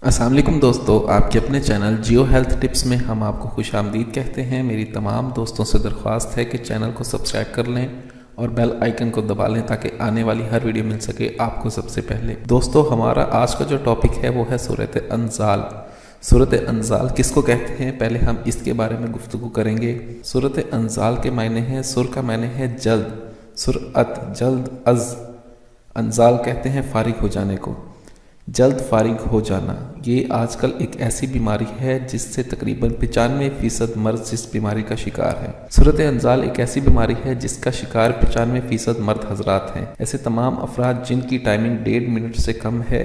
السلام علیکم دوستو، آپ کے اپنے چینل جیو ہیلتھ ٹپس میں ہم آپ کو خوش آمدید کہتے ہیں۔ میری تمام دوستوں سے درخواست ہے کہ چینل کو سبسکرائب کر لیں اور بیل آئیکن کو دبا لیں تاکہ آنے والی ہر ویڈیو مل سکے آپ کو سب سے پہلے۔ دوستو، ہمارا آج کا جو ٹاپک ہے وہ ہے سورۃ انزال۔ سورۃ انزال کس کو کہتے ہیں، پہلے ہم اس کے بارے میں گفتگو کریں گے۔ سورۃ انزال کے معنی ہے، سر کا معنی ہے جلد، سرعت، جلد از، انزال کہتے ہیں فارغ ہو جانے کو، جلد فارغ ہو جانا۔ یہ آج کل ایک ایسی بیماری ہے جس سے تقریباً 95% مرد اس بیماری کا شکار ہے۔ سورۃ انزال ایک ایسی بیماری ہے جس کا شکار 95% مرد حضرات ہیں۔ ایسے تمام افراد جن کی ٹائمنگ 1.5 منٹ سے کم ہے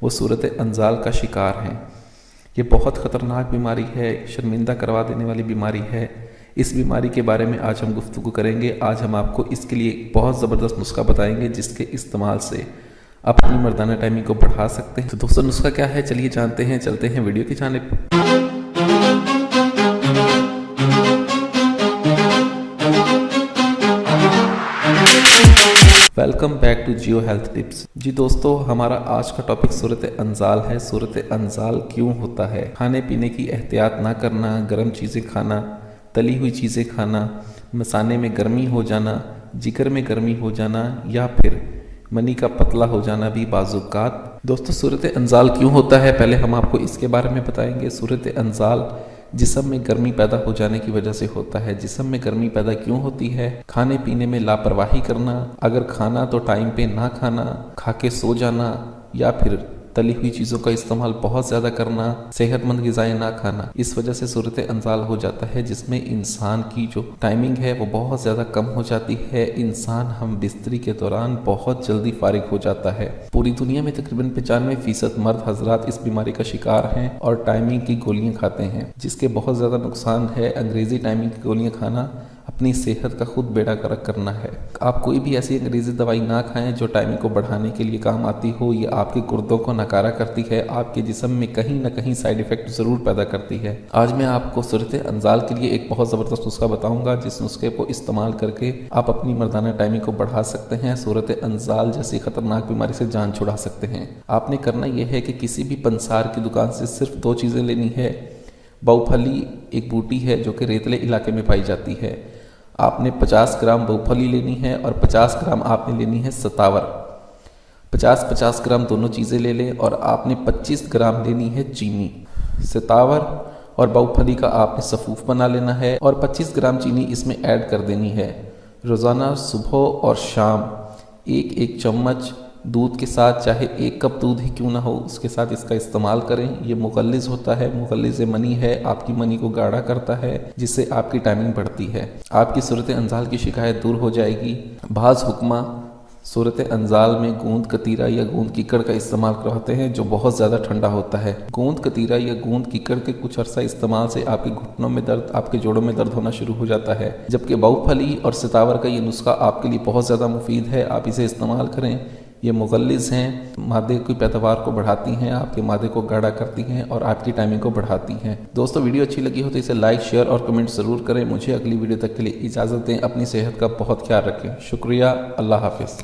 وہ سورۃ انزال کا شکار ہیں۔ یہ بہت خطرناک بیماری ہے، شرمندہ کروا دینے والی بیماری ہے۔ اس بیماری کے بارے میں آج ہم گفتگو کریں گے۔ آج ہم آپ کو اس کے لیے بہت زبردست نسخہ بتائیں گے جس کے استعمال سے آپ اپنی مردانہ ٹائمنگ کو بڑھا سکتے ہیں۔ تو دوستو، نسخہ کیا ہے، چلیے جانتے ہیں، چلتے ہیں ویڈیو کی جانب۔ Welcome back to Geo health tips. جی دوستو، ہمارا آج کا ٹاپک سورۃ انزال ہے۔ سورۃ انزال کیوں ہوتا ہے؟ کھانے پینے کی احتیاط نہ کرنا، گرم چیزیں کھانا، تلی ہوئی چیزیں کھانا، مثانے میں گرمی ہو جانا، جگر میں گرمی ہو جانا، یا پھر منی کا پتلا ہو جانا بھی بعض اوقات۔ دوستو، سورۃ انزال کیوں ہوتا ہے، پہلے ہم آپ کو اس کے بارے میں بتائیں گے۔ سورۃ انزال جسم میں گرمی پیدا ہو جانے کی وجہ سے ہوتا ہے۔ جسم میں گرمی پیدا کیوں ہوتی ہے؟ کھانے پینے میں لاپرواہی کرنا، اگر کھانا تو ٹائم پہ نہ کھانا، کھا کے سو جانا، یا پھر تلی ہوئی چیزوں کا استعمال بہت زیادہ کرنا، صحت مند غذائیں نہ کھانا، اس وجہ سے سورۃ انزال ہو جاتا ہے، جس میں انسان کی جو ٹائمنگ ہے وہ بہت زیادہ کم ہو جاتی ہے۔ انسان ہم بستری کے دوران بہت جلدی فارغ ہو جاتا ہے۔ پوری دنیا میں تقریباً 95% مرد حضرات اس بیماری کا شکار ہیں اور ٹائمنگ کی گولیاں کھاتے ہیں، جس کے بہت زیادہ نقصان ہے۔ انگریزی ٹائمنگ کی گولیاں کھانا اپنی صحت کا خود بیڑا غرق کرنا ہے۔ آپ کوئی بھی ایسی انگریزی دوائی نہ کھائیں جو ٹائمنگ کو بڑھانے کے لیے کام آتی ہو۔ یہ آپ کے گردوں کو ناکارہ کرتی ہے، آپ کے جسم میں کہیں نہ کہیں سائیڈ ایفیکٹ ضرور پیدا کرتی ہے۔ آج میں آپ کو سورۃ انزال کے لیے ایک بہت زبردست نسخہ بتاؤں گا، جس نسخے کو استعمال کر کے آپ اپنی مردانہ ٹائمنگ کو بڑھا سکتے ہیں، سورۃ انزال جیسی خطرناک بیماری سے جان چھڑا سکتے ہیں۔ آپ نے کرنا یہ ہے کہ کسی بھی پنسار کی دکان سے صرف 2 چیزیں لینی ہے۔ بہو پھلی ایک بوٹی ہے جو کہ ریتلے علاقے میں پائی جاتی ہے۔ آپ نے 50 گرام بہو پھلی لینی ہے اور 50 گرام آپ نے لینی ہے ستاور۔ 50 گرام دونوں چیزیں لے لیں اور آپ نے 25 گرام لینی ہے چینی۔ ستاور اور بہو پھلی کا آپ نے صفوف بنا لینا ہے اور 25 گرام چینی اس میں ایڈ کر دینی ہے۔ روزانہ صبح اور شام ایک چمچ دودھ کے ساتھ، چاہے 1 کپ دودھ ہی کیوں نہ ہو، اس کے ساتھ اس کا استعمال کریں۔ یہ مغلظ ہوتا ہے، مغلظ منی ہے، آپ کی منی کو گاڑھا کرتا ہے، جس سے آپ کی ٹائمنگ بڑھتی ہے۔ آپ کی سورۃ انزال کی شکایت دور ہو جائے گی۔ بعض حکمہ سورۃ انزال میں گوند کتیرا یا گوند کیکڑ کا استعمال کرواتے ہیں جو بہت زیادہ ٹھنڈا ہوتا ہے۔ گوند کتیرا یا گوند کیکڑ کے کچھ عرصہ استعمال سے آپ کے گھٹنوں میں درد، آپ کے جوڑوں میں درد ہونا شروع ہو جاتا ہے، جبکہ بہو پھلی اور ستاور کا یہ نسخہ آپ کے لیے بہت زیادہ مفید ہے۔ آپ اسے استعمال کریں۔ یہ مغلظ ہیں، مادے کی پیداوار کو بڑھاتی ہیں، آپ کے مادے کو گاڑھا کرتی ہیں اور آپ کی ٹائمنگ کو بڑھاتی ہیں۔ دوستو، ویڈیو اچھی لگی ہو تو اسے لائک، شیئر اور کمنٹ ضرور کریں۔ مجھے اگلی ویڈیو تک کے لیے اجازت دیں۔ اپنی صحت کا بہت خیال رکھیں۔ شکریہ، اللہ حافظ۔